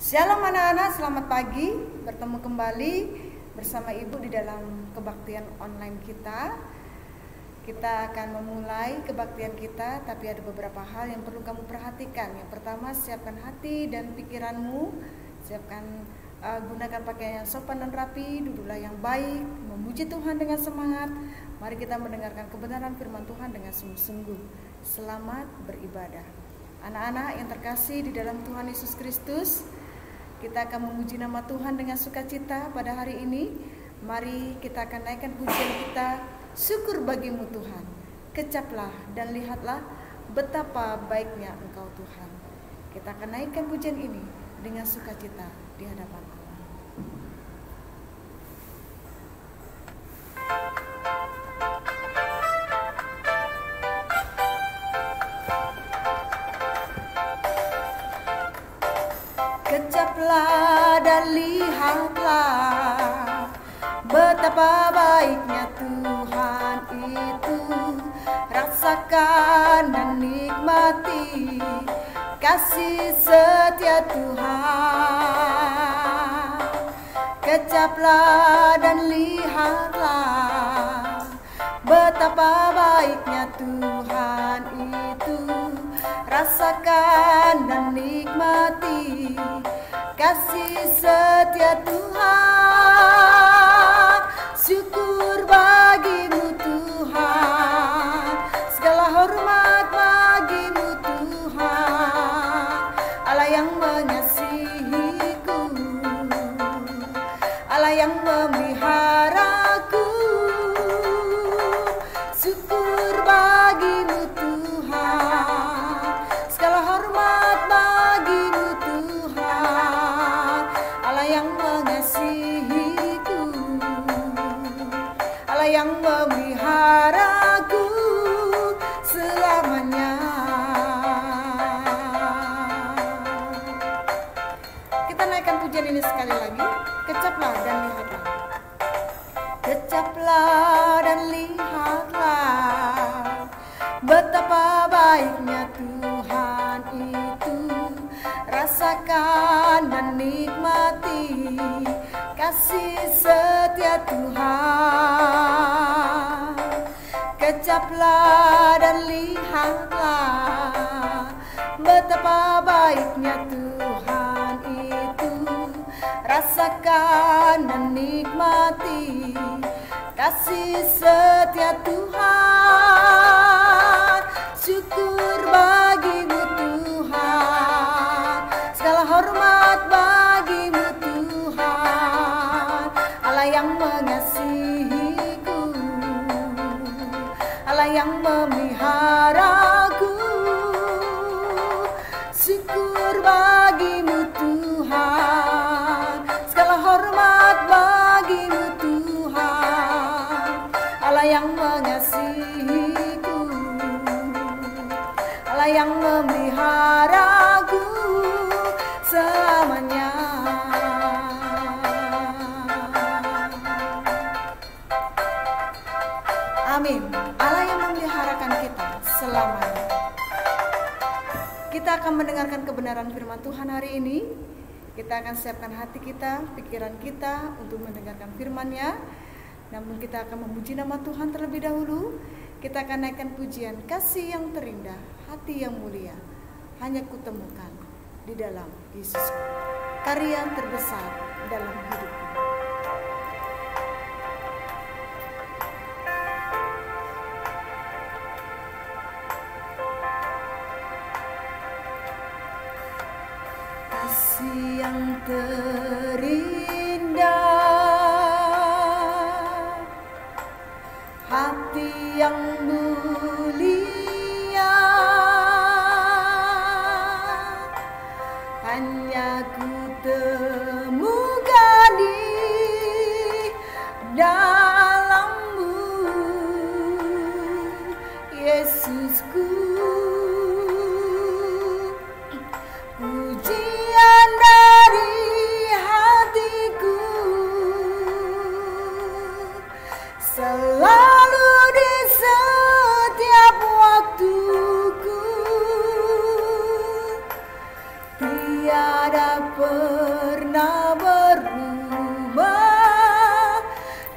Shalom anak-anak, selamat pagi. Bertemu kembali bersama Ibu di dalam kebaktian online kita. Kita akan memulai kebaktian kita, tapi ada beberapa hal yang perlu kamu perhatikan. Yang pertama, siapkan hati dan pikiranmu. Gunakan pakaian yang sopan dan rapi, duduklah yang baik, memuji Tuhan dengan semangat. Mari kita mendengarkan kebenaran firman Tuhan dengan sungguh-sungguh. Selamat beribadah. Anak-anak yang terkasih di dalam Tuhan Yesus Kristus, kita akan memuji nama Tuhan dengan sukacita pada hari ini. Mari kita akan naikkan pujian kita, syukur bagimu Tuhan. Kecaplah dan lihatlah betapa baiknya Engkau Tuhan. Kita akan naikkan pujian ini dengan sukacita di hadapan Allah. Kecaplah dan lihatlah betapa baiknya Tuhan itu. Rasakan dan nikmati kasih setia Tuhan. Kecaplah dan lihatlah betapa baiknya Tuhan itu. Rasakan dan nikmati kasih setia Tuhan. Syukur bagimu Tuhan, segala hormat bagimu Tuhan. Allah yang mengasihiku, Allah yang memeliharaku. Syukur bagimu Tuhan, segala hormat bagimu Tuhan. Allah yang mengasihiku, Allah yang memeliharaku selamanya. Kita naikkan pujian ini sekali lagi. Kecaplah dan lihatlah. Kecaplah dan lihatlah betapa baiknya Tuhan itu. Rasakan dan nikmati kasih setia Tuhan. Kecaplah dan lihatlah betapa baiknya Tuhan itu. Rasakan dan nikmati kasih setia Tuhan. Syukur bagimu Tuhan, segala hormat bagimu Tuhan. Allah yang mengasihiku, Allah yang memeliharaku. Syukur bagimu Tuhan, segala hormat bagimu Tuhan. Allah yang mengasihiku, Allah yang memeliharaku selamanya. Amin. Allah yang memeliharakan kita selamanya. Kita akan mendengarkan kebenaran firman Tuhan hari ini. Kita akan siapkan hati kita, pikiran kita untuk mendengarkan firman-Nya. Namun kita akan memuji nama Tuhan terlebih dahulu. Kita akan naikkan pujian, kasih yang terindah, hati yang mulia, hanya kutemukan di dalam Yesus, karya terbesar dalam hidupku. Kasih yang terindah, hati yang mulia, hanya ku temukan di dalammu, Yesusku. Pujian dari hatiku selalu di setiap waktuku. Tiada tiada pernah berubah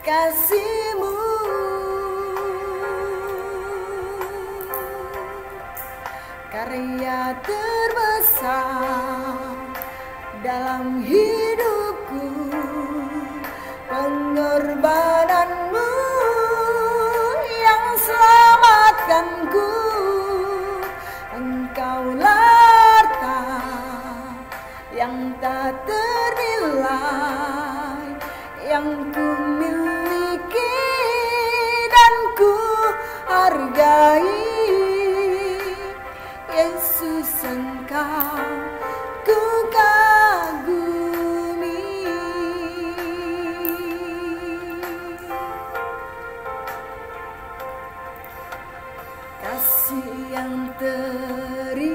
kasih-Mu. Karya terbesar dalam hidupku, pengorbanan-Mu yang selamatkanku. Engkaulah harta yang tak ternilai, yang ku miliki dan ku hargai. Yesus, Engkau ku kagumi. Kasih yang terindah,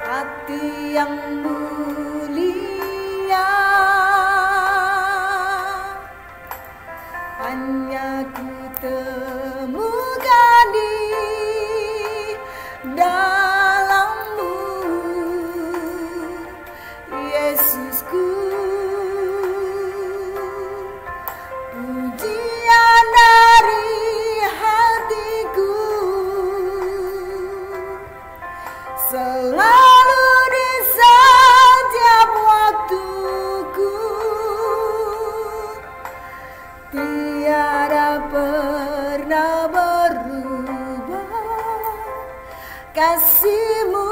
hati yang mulia, hanya ku temukan di dalam-Mu, Yesusku. Pujian dari hatiku selalu di setiap waktuku, tiada pernah berubah kasih-Mu.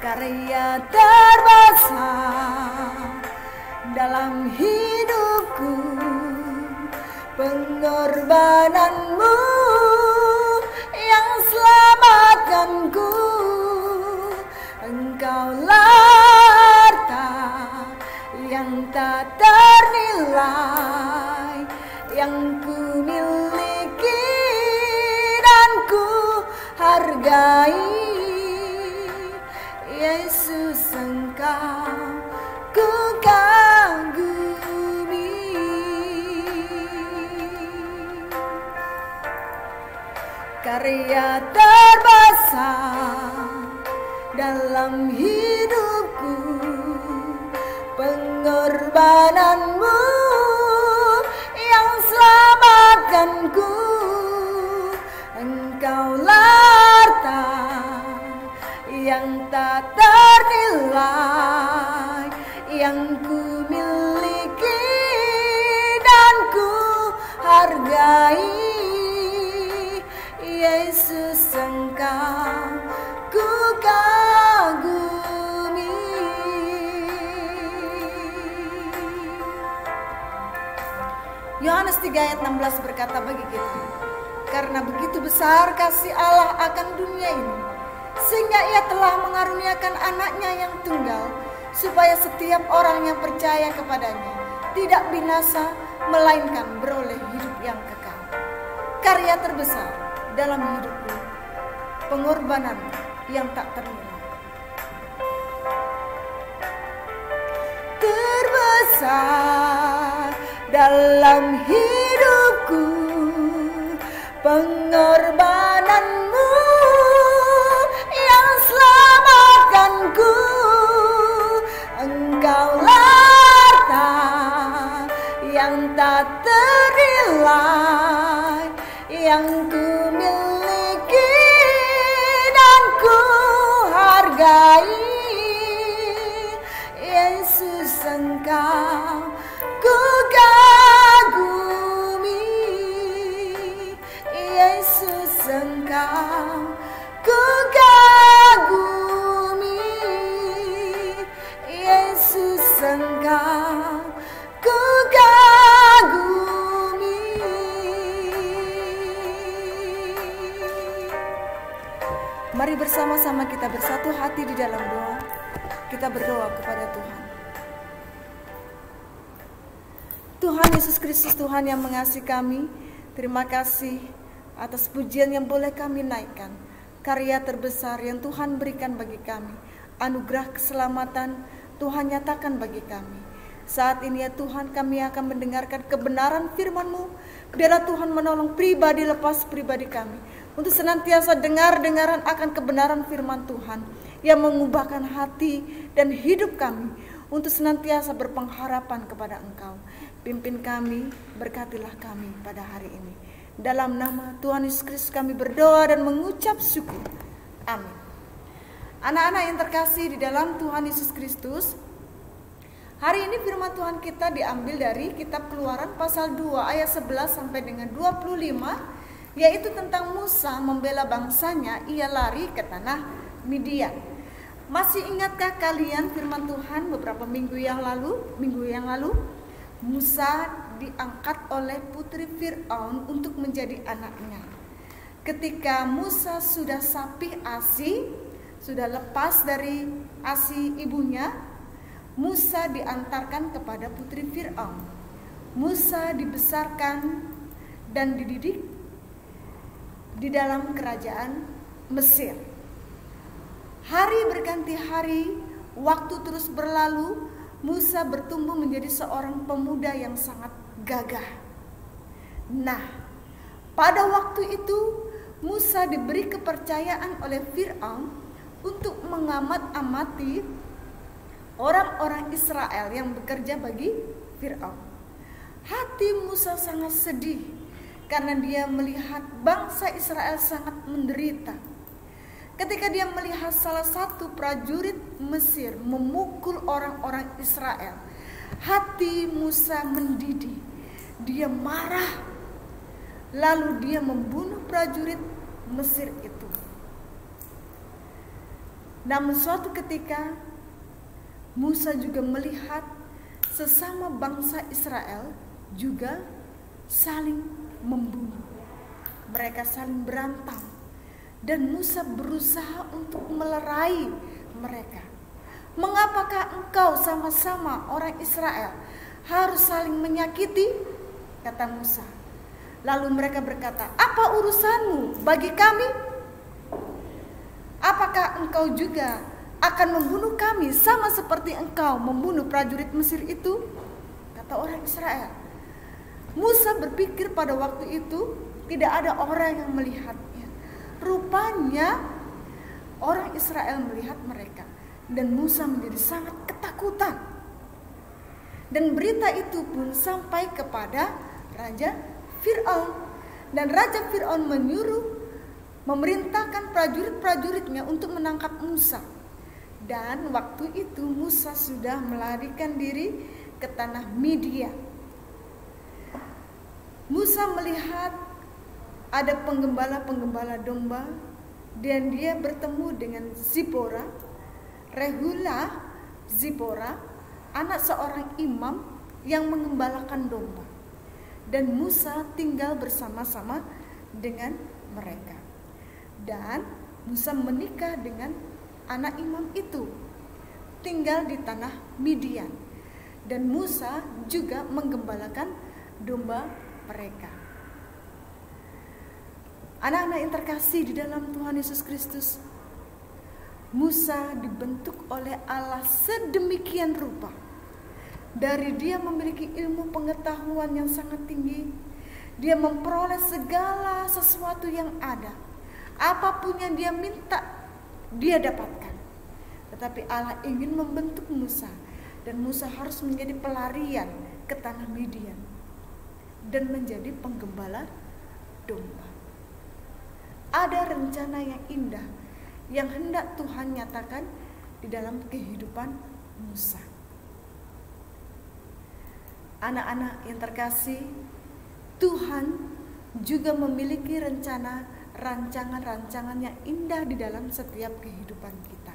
Karya terbesar dalam hidupku, pengorbanan-Mu yang selamatkanku. Engkaulah harta yang tak ternilai, yang ku miliki dan ku hargai. Yesus, Engkau ku kagumi. Karya terbesar dalam hidupku, pengorbanan-Mu yang selamatkanku. Engkaulah harta yang tak ternilai, yang ku miliki dan ku hargai. Yesus, Engkau ku kagumi. Yohanes 3 ayat 16 berkata bagi kita, karena begitu besar kasih Allah akan dunia ini, sehingga Ia telah mengaruniakan anaknya yang tunggal, supaya setiap orang yang percaya kepadanya tidak binasa, melainkan beroleh hidup yang kekal. Karya terbesar dalam hidupku, pengorbanan yang tak ternilai. Terbesar dalam hidupku, pengorbanan-Mu yang selamatkanku. Engkaulah harta yang tak ternilai, yang ku miliki dan ku hargai. Yesus, Engkau ku kagumi. Yesus, Engkau ku kagumi. Yesus, Engkau ku kagumi. Mari bersama-sama kita bersatu hati di dalam doa. Kita berdoa kepada Tuhan. Tuhan Yesus Kristus, Tuhan yang mengasihi kami, terima kasih atas pujian yang boleh kami naikkan. Karya terbesar yang Tuhan berikan bagi kami, anugerah keselamatan Tuhan nyatakan bagi kami. Saat ini ya Tuhan, kami akan mendengarkan kebenaran firman-Mu. Biarlah Tuhan menolong pribadi lepas pribadi kami untuk senantiasa dengar-dengaran akan kebenaran firman Tuhan yang mengubahkan hati dan hidup kami untuk senantiasa berpengharapan kepada Engkau. Pimpin kami, berkatilah kami pada hari ini. Dalam nama Tuhan Yesus Kristus kami berdoa dan mengucap syukur. Amin. Anak-anak yang terkasih di dalam Tuhan Yesus Kristus, hari ini firman Tuhan kita diambil dari kitab Keluaran pasal 2 ayat 11 sampai dengan 25, yaitu tentang Musa membela bangsanya, ia lari ke tanah Midian. Masih ingatkah kalian firman Tuhan beberapa minggu yang lalu? Musa diangkat oleh putri Fir'aun untuk menjadi anaknya. Ketika Musa sudah sapi ASI, sudah lepas dari ASI ibunya, Musa diantarkan kepada putri Fir'aun. Musa dibesarkan dan dididik di dalam kerajaan Mesir. Hari berganti hari, waktu terus berlalu, Musa bertumbuh menjadi seorang pemuda yang sangat gagah. Nah, pada waktu itu Musa diberi kepercayaan oleh Fir'aun untuk mengamat-amati orang-orang Israel yang bekerja bagi Fir'aun. Hati Musa sangat sedih karena dia melihat bangsa Israel sangat menderita. Ketika dia melihat salah satu prajurit Mesir memukul orang-orang Israel, hati Musa mendidih. Dia marah, lalu dia membunuh prajurit Mesir itu. Namun suatu ketika Musa juga melihat sesama bangsa Israel juga saling membunuh. Mereka saling berantem. Dan Musa berusaha untuk melerai mereka. Mengapakah engkau sama-sama orang Israel harus saling menyakiti? Kata Musa. Lalu mereka berkata, apa urusanmu bagi kami? Apakah engkau juga akan membunuh kami sama seperti engkau membunuh prajurit Mesir itu? Kata orang Israel. Musa berpikir pada waktu itu tidak ada orang yang melihatnya. Rupanya orang Israel melihat mereka dan Musa menjadi sangat ketakutan. Dan berita itu pun sampai kepada Raja Fir'aun. Dan Raja Fir'aun memerintahkan prajurit-prajuritnya untuk menangkap Musa. Dan waktu itu Musa sudah melarikan diri ke tanah Midian. Musa melihat ada penggembala-penggembala domba dan dia bertemu dengan Zipora, Rehula Zipora, anak seorang imam yang mengembalakan domba. Dan Musa tinggal bersama-sama dengan mereka. Dan Musa menikah dengan anak imam itu, tinggal di tanah Midian. Dan Musa juga menggembalakan domba mereka. Anak-anak yang terkasih di dalam Tuhan Yesus Kristus, Musa dibentuk oleh Allah sedemikian rupa. Dari dia memiliki ilmu pengetahuan yang sangat tinggi, dia memperoleh segala sesuatu yang ada. Apapun yang dia minta, dia dapatkan. Tetapi Allah ingin membentuk Musa, dan Musa harus menjadi pelarian ke tanah Midian dan menjadi penggembala domba. Ada rencana yang indah yang hendak Tuhan nyatakan di dalam kehidupan Musa. Anak-anak yang terkasih, Tuhan juga memiliki rancangan-rancangan yang indah di dalam setiap kehidupan kita.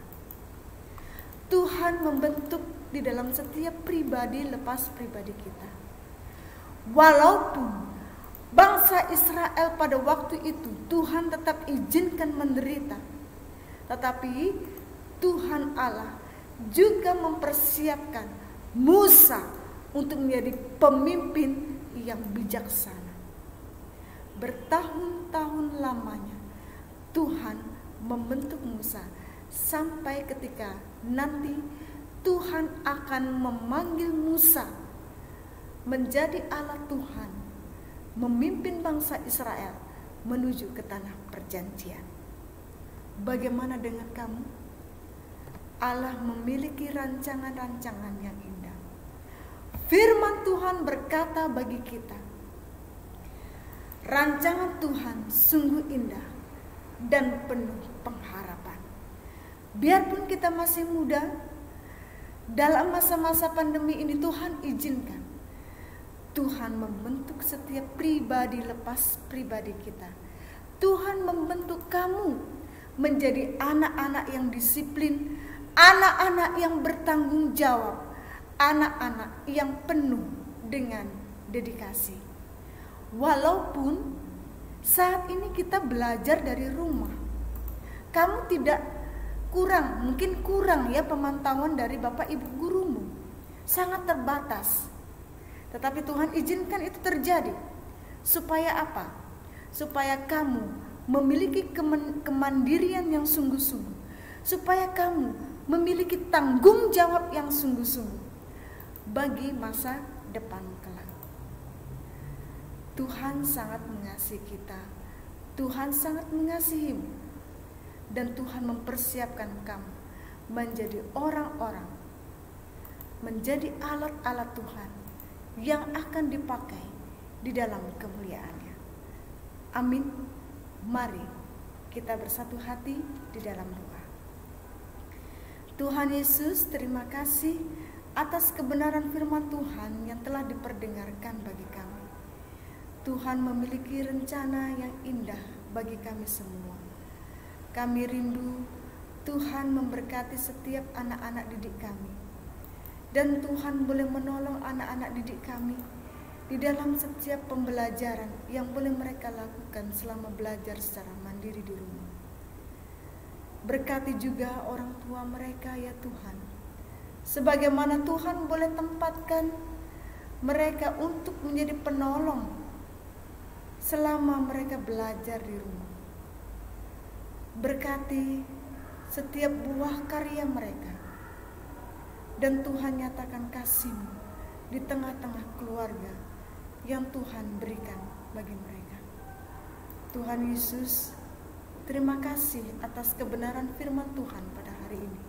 Tuhan membentuk di dalam setiap pribadi lepas pribadi kita. Walaupun bangsa Israel pada waktu itu Tuhan tetap izinkan menderita, tetapi Tuhan Allah juga mempersiapkan Musa untuk menjadi pemimpin yang bijaksana. Bertahun-tahun lamanya Tuhan membentuk Musa sampai ketika nanti Tuhan akan memanggil Musa menjadi alat Tuhan, memimpin bangsa Israel menuju ke tanah perjanjian. Bagaimana dengan kamu? Allah memiliki rancangan-rancangan yang indah. Firman Tuhan berkata bagi kita, rancangan Tuhan sungguh indah dan penuh pengharapan. Biarpun kita masih muda, dalam masa-masa pandemi ini Tuhan izinkan Tuhan membentuk setiap pribadi lepas pribadi kita. Tuhan membentuk kamu menjadi anak-anak yang disiplin, anak-anak yang bertanggung jawab, anak-anak yang penuh dengan dedikasi. Walaupun saat ini kita belajar dari rumah, kamu tidak kurang, mungkin kurang ya pemantauan dari Bapak Ibu gurumu, sangat terbatas. Tetapi Tuhan izinkan itu terjadi. Supaya apa? Supaya kamu memiliki kemandirian yang sungguh-sungguh. Supaya kamu memiliki tanggung jawab yang sungguh-sungguh bagi masa depan kelak. Tuhan sangat mengasihi kita. Tuhan sangat mengasihimu. Dan Tuhan mempersiapkan kamu menjadi orang-orang, menjadi alat-alat Tuhan yang akan dipakai di dalam kemuliaannya. Amin. Mari kita bersatu hati di dalam doa. Tuhan Yesus, terima kasih atas kebenaran firman Tuhan yang telah diperdengarkan bagi kami. Tuhan memiliki rencana yang indah bagi kami semua. Kami rindu Tuhan memberkati setiap anak-anak didik kami. Dan Tuhan boleh menolong anak-anak didik kami di dalam setiap pembelajaran yang boleh mereka lakukan selama belajar secara mandiri di rumah. Berkati juga orang tua mereka ya Tuhan. Sebagaimana Tuhan boleh tempatkan mereka untuk menjadi penolong selama mereka belajar di rumah. Berkati setiap buah karya mereka. Dan Tuhan nyatakan kasih-Mu di tengah-tengah keluarga yang Tuhan berikan bagi mereka. Tuhan Yesus, terima kasih atas kebenaran firman Tuhan pada hari ini.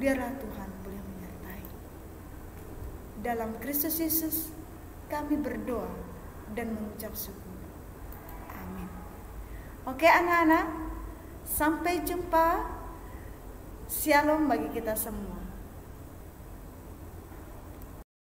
Biarlah Tuhan boleh menyertai. Dalam Kristus Yesus kami berdoa dan mengucap syukur. Amin. Oke anak-anak, sampai jumpa. Shalom bagi kita semua.